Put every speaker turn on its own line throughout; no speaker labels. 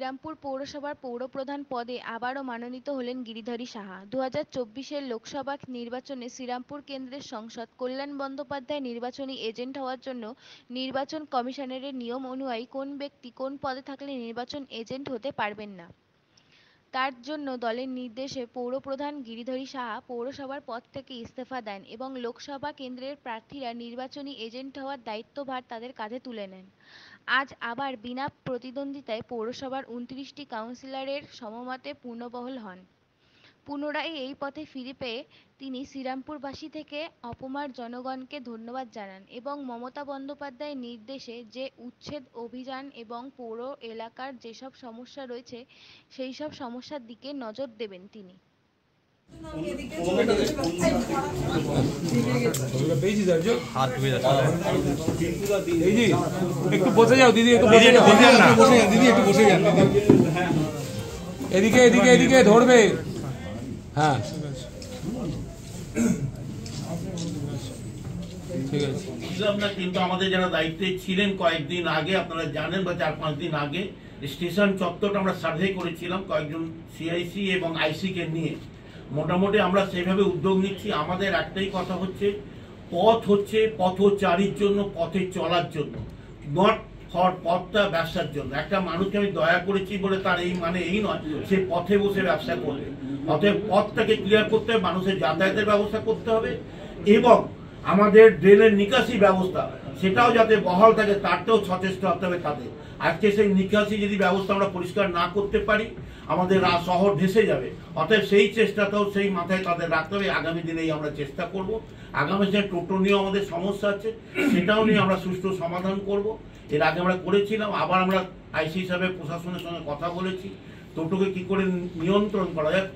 শ্রীরামপুর পৌরসভার পৌরপ্রধান পদে আবারও মনোনীত হলেন গিরিধরী সাহা। 2024-এর লোকসভা নির্বাচনে শ্রীরামপুর কেন্দ্রের সাংসদ কল্যাণ বন্দ্যোপাধ্যায় নির্বাচনী এজেন্ট হওয়ার জন্য নির্বাচন কমিশনের নিয়ম অনুযায়ী কোন ব্যক্তি কোন পদে থাকলে নির্বাচন এজেন্ট হতে পারবেন না, তার জন্য দলের নির্দেশে পৌরপ্রধান গিরিধরী সাহা পৌরসভার পদ থেকে ইস্তফা দেন এবং লোকসভা কেন্দ্রের প্রার্থীরা নির্বাচনী এজেন্ট হওয়ার দায়িত্বভার তাদের কাঁধে তুলে নেন। আজ আবার বিনা প্রতিদ্বন্দ্বিতায় পৌরসভার 29টি কাউন্সিলরের সমমতে পুনর্বহাল হন। পুনরায় এই পথে ফিরে পেয়ে তিনি শ্রীরামপুরবাসী থেকে অপমার জনগণকে ধন্যবাদ জানান এবং মমতা বন্দ্যোপাধ্যায়ের নির্দেশে যে উচ্ছেদ অভিযান এবং পৌর এলাকার যেসব সমস্যা রয়েছে সেই সব সমস্যার দিকে নজর দেবেন তিনি।
একটু বসে যাও দিদি, একটু বসে যাও দিদি, একটু বসে যান এদিকে এদিকে এদিকে ধরবে। হ্যাঁ ঠিক আছে।
কিন্তু আমাদের যারা দায়িত্বে ছিলেন কয়েকদিন আগে, আপনারা জানেন বা 4-5 দিন আগে স্টেশন চত্বরটা আমরা সার্ভে করেছিলাম কয়েকজন সিআইসি এবং আইসি কে নিয়ে। মোটামুটি আমরা সেইভাবে উদ্যোগ নিচ্ছি। আমাদের একটাই কথা হচ্ছে, পথ হচ্ছে পথচারীর জন্য, পথে চলার জন্য, নট ফর পথটা ব্যবসার জন্য। একটা মানুষকে আমি দয়া করেছি বলে তার এই মানে এই নয় সে পথে বসে ব্যবসা করবে। অতএব পথটাকে ক্লিয়ার করতে হবে, মানুষের যাতায়াতের ব্যবস্থা করতে হবে এবং আমাদের ড্রেনের নিকাশি ব্যবস্থা সেটাও যাতে বহাল থাকে তারটাও সচেষ্ট হতে হবে তাদের। আজকে সেই নিকাশি যদি ব্যবস্থা আমরা পরিষ্কার না করতে পারি আমাদের শহর ভেসে যাবে। অতএব সেই চেষ্টাটাও সেই মাথায় তাদের রাখতে হবে। আগামী দিনেই আমরা চেষ্টা করব। আগামী যে টোটো নিয়েও আমাদের সমস্যা আছে সেটাও নিয়ে আমরা সুষ্ঠু সমাধান করব। এর আগে আমরা করেছিলাম, আবার আমরা আইসি হিসাবে প্রশাসনের সঙ্গে কথা বলেছি টোটোকে কি করে নিয়ন্ত্রণ করা যায়।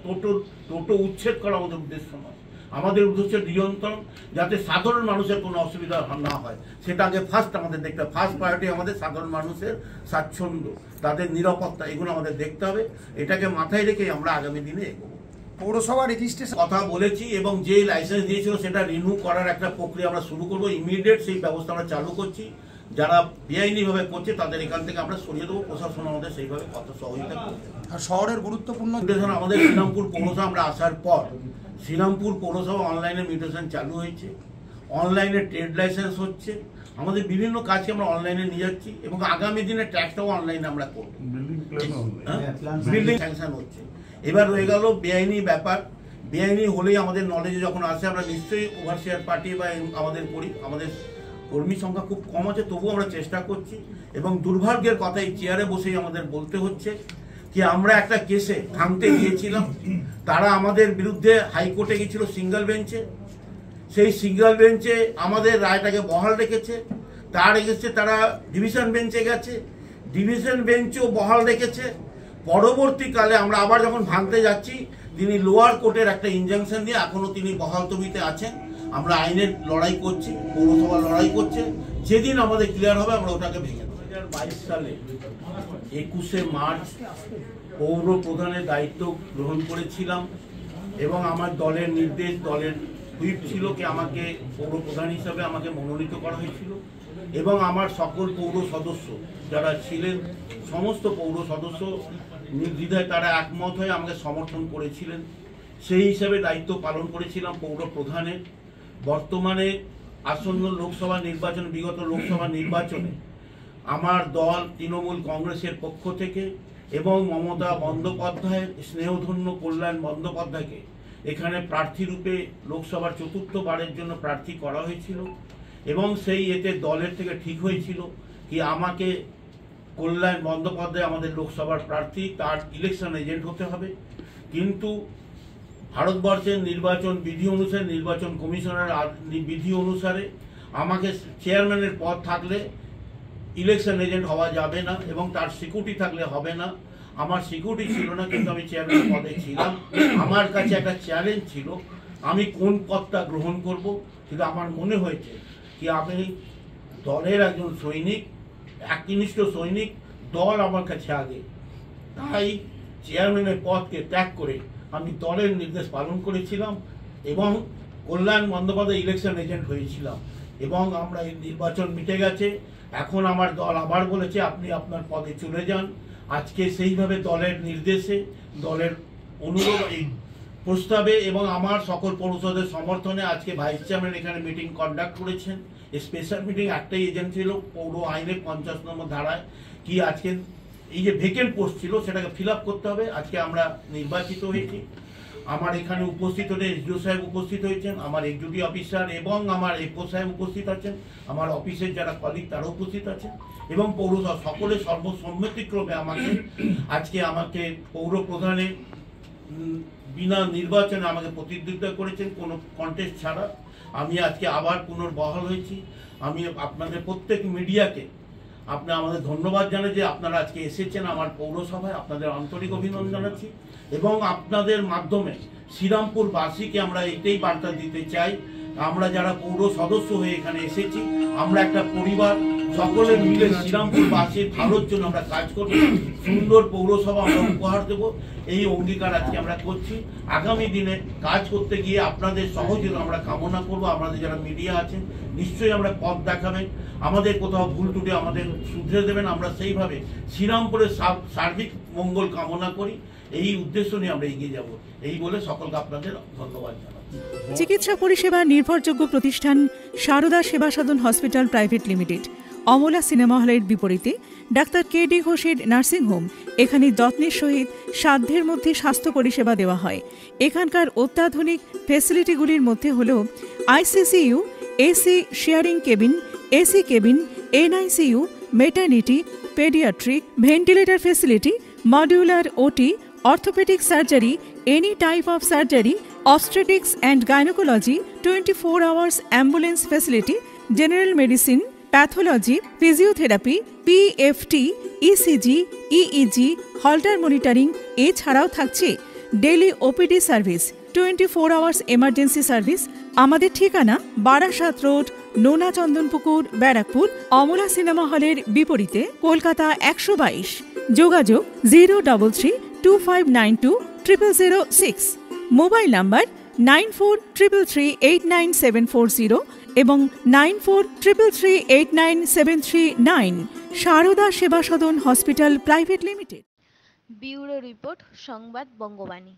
টোটো উচ্ছেদ করা আমাদের উদ্দেশ্য নয়, আমাদের উদ্দেশ্য নিয়ন্ত্রণ, যাতে সাধারণ মানুষের কোনো অসুবিধা না হয় সেটা আগে ফার্স্ট আমাদের দেখতে হবে। ফার্স্ট প্রায়োরিটি আমাদের সাধারণ মানুষের স্বাচ্ছন্দ্য, তাদের নিরাপত্তা, এগুলো আমাদের দেখতে হবে। এটাকে মাথায় রেখে আমরা আগামী দিনে এগোবো।
পৌরসভা রেজিস্ট্রেশন
কথা বলেছি এবং যে লাইসেন্স দিয়েছিল সেটা রিনিউ করার একটা প্রক্রিয়া আমরা শুরু করবো। ইমিডিয়েট সেই ব্যবস্থা আমরা চালু করছি। যারা বেআইনিভাবে করছে তাদের এখান থেকে আমরা সরিয়ে দেবো। প্রশাসন আমাদের সেইভাবে কত সহযোগিতা করবে।
আর শহরের গুরুত্বপূর্ণ
আমাদের শ্রীরামপুর পৌরসভা আমরা আসার পর শ্রীরামপুর পৌরসভা অনলাইনে মিউটেশন চালু হয়েছে, অনলাইনে ট্রেড লাইসেন্স হচ্ছে, আমাদের বিভিন্ন কাজকে আমরা অনলাইনে নিয়ে যাচ্ছি এবং আগামী দিনে ট্যাক্সটাও অনলাইনে আমরা করব। বিল্ডিং স্যাংশন হচ্ছে। এবার রয়ে গেল বেআইনি ব্যাপার। বেআইনি হলেই আমাদের নলেজে যখন আসে আমরা নিশ্চয়ই ওভারসিয়ার পার্টি বা আমাদের করি। আমাদের কর্মী সংখ্যা খুব কম আছে, তবুও আমরা চেষ্টা করছি এবং দুর্ভাগ্যের কথা এই চেয়ারে বসেই আমাদের বলতে হচ্ছে কি আমরা একটা কেসে ভাঙতে গিয়েছিলাম, তারা আমাদের বিরুদ্ধে হাইকোর্টে গিয়েছিল সিঙ্গেল বেঞ্চে। সেই সিঙ্গেল বেঞ্চে আমাদের রায়টাকে বহাল রেখেছে, তার এগেছে তারা ডিভিশন বেঞ্চে গেছে, ডিভিশন বেঞ্চও বহাল রেখেছে। পরবর্তীকালে আমরা আবার যখন ভাঙতে যাচ্ছি তিনি লোয়ার কোর্টের একটা ইনজাংশন দিয়ে এখনো তিনি বহাল তবিতে আছেন। আমরা আইনের লড়াই করছি, পৌরসভা লড়াই করছে, যেদিন আমাদের ক্লিয়ার হবে আমরা ওটাকে ভেঙে দেবো। 2022 সালে 21শে মার্চ পৌর প্রধানের দায়িত্ব গ্রহণ করেছিলাম এবং আমার দলের নির্দেশ, দলের হুইপ ছিল কি আমাকে পৌর প্রধান হিসাবে আমাকে মনোনীত করা হয়েছিল এবং আমার সকল পৌর সদস্য যারা ছিলেন সমস্ত পৌর সদস্য নির্দ্বিধায় তারা একমত হয়ে আমাকে সমর্থন করেছিলেন। সেই হিসাবে দায়িত্ব পালন করেছিলাম পৌর প্রধানের। বর্তমানে আসন্ন লোকসভা নির্বাচন, বিগত লোকসভা নির্বাচনে আমার দল তৃণমূল কংগ্রেসের পক্ষ থেকে এবং মমতা বন্দ্যোপাধ্যায়ের স্নেহধন্য কল্যাণ বন্দ্যোপাধ্যায়কে এখানে প্রার্থী রূপে লোকসভার ৪র্থবারের জন্য প্রার্থী করা হয়েছিল এবং সেই এতে দলের থেকে ঠিক হয়েছিল কি আমাকে কল্যাণ বন্দ্যোপাধ্যায় আমাদের লোকসভার প্রার্থী, তার ইলেকশন এজেন্ট হতে হবে। কিন্তু ভারতবর্ষের নির্বাচন বিধি অনুসারে, নির্বাচন কমিশনের বিধি অনুসারে আমাকে চেয়ারম্যানের পদ থাকলে ইলেকশন এজেন্ট হওয়া যাবে না এবং তার সিকিউরিটি থাকলে হবে না। আমার সিকিউরিটি ছিল না কিন্তু আমি চেয়ারম্যান পদে ছিলাম। আমার কাছে একটা চ্যালেঞ্জ ছিল আমি কোন পদটা গ্রহণ করব, কিন্তু আমার মনে হয়েছে কি আমি দলের একজন সৈনিক, একনিষ্ঠ সৈনিক, দল আমার কাছে আগে, তাই চেয়ারম্যানের পদকে ত্যাগ করে আমি দলের নির্দেশ পালন করেছিলাম এবং কল্যাণ বন্দ্যোপাধ্যায় ইলেকশন এজেন্ট হয়েছিলাম এবং আমরা এই নির্বাচন মিটে গেছে। এখন আমার দল আবার বলেছে আপনি আপনার পদে চলে যান। আজকে সেইভাবে দলের নির্দেশে, দলের অনুরোধ, এই প্রস্তাবে এবং আমার সকল পৌরসভাদের সমর্থনে আজকে ভাইস চেয়ারম্যান এখানে মিটিং কন্ডাক্ট করেছেন। এই স্পেশাল মিটিং একটাই এজেন্ট ছিল, পৌর আইনের 50 নম্বর ধারায় কি আজকে এই যে ভেকেন্ট পোস্ট ছিল সেটাকে ফিল আপ করতে হবে। আজকে আমরা নির্বাচিত হয়েছি। আমার এখানে উপস্থিত হতে এসডিও সাহেব উপস্থিত হয়েছেন, আমার এক্সিকিউটিভ অফিসার এবং আমার এফও সাহেব উপস্থিত আছেন, আমার অফিসের যারা কলিগ তারা উপস্থিত আছেন এবং পৌরসভা সকলে সর্বসম্মতিক্রমে আমাকে পৌর প্রধানের বিনা নির্বাচনে আমাকে প্রতিদ্বন্দ্বিতা করেছেন, কোনো কন্টেস্ট ছাড়া। আমি আজকে আবার পুনর্বহাল হয়েছি। আমি আপনাদের প্রত্যেক মিডিয়াকে আমাদের ধন্যবাদ জানাই যে আপনারা আজকে এসেছেন আমার পৌরসভায়। আপনাদের আন্তরিক অভিনন্দন জানাচ্ছি এবং আপনাদের মাধ্যমে শ্রীরামপুরবাসীকে আমরা এটাই বার্তা দিতে চাই, আমরা যারা পৌর সদস্য হয়ে এখানে এসেছি আমরা একটা পরিবার, সকলে মিলে শ্রীরামপুরবাসীর ভালোর জন্য আমরা কাজ করব, সুন্দর পৌরসভা আমরা উপহার দেব, এই অঙ্গীকার আজকে আমরা করছি। আগামী দিনে কাজ করতে গিয়ে আপনাদের সহযোগিতা আমরা কামনা করব। আমাদের যারা মিডিয়া আছেন নিশ্চয়ই আমরা পথ দেখাবেন, আমাদের কোথাও ভুল ত্রুটি আমাদের শুধরে দেবেন, আমরা সেইভাবে শ্রীরামপুরের সার্বিক মঙ্গল কামনা করি। এই উদ্দেশ্য নিয়ে আমরা এগিয়ে যাব। এই বলে সকলকে আপনাদের ধন্যবাদ জানাচ্ছি।
চিকিৎসা পরিষেবা নির্ভরযোগ্য প্রতিষ্ঠান Sarada Seva Sadan hospital private limited, Amala cinema হলের বিপরীতে ডাক্তার কে.ডি. ঘোষের নার্সিংহোম। এখানে যত্নের সহিত সাধ্যের মধ্যে স্বাস্থ্য পরিষেবা দেওয়া হয়। এখানকার অত্যাধুনিক ফেসিলিটিগুলির মধ্যে হল ICCU, AC sharing cabin, AC cabin, NICU, maternity, paediatric, ventilator facility, modular OT, orthopedic surgery, any type of surgery, obstetrics and gynecology, 24 hours ambulance facility, general medicine, pathology, physiotherapy, PFT, ECG, EEG, Holter monitoring এছাড়াও থাকছে daily OPD service, 24 hours emergency service. আমাদের ঠিকানা Barasat road, নোনা Chandanpukur, Barrackpore, Amala cinema হলের বিপরীতে, কলকাতা 122। যোগাযোগ 03325920006। Mobile number 9433389740 এবং 9433389739। Sarada Seva Sadan hospital private limited.
Bureau report, সংবাদ বঙ্গবাণী।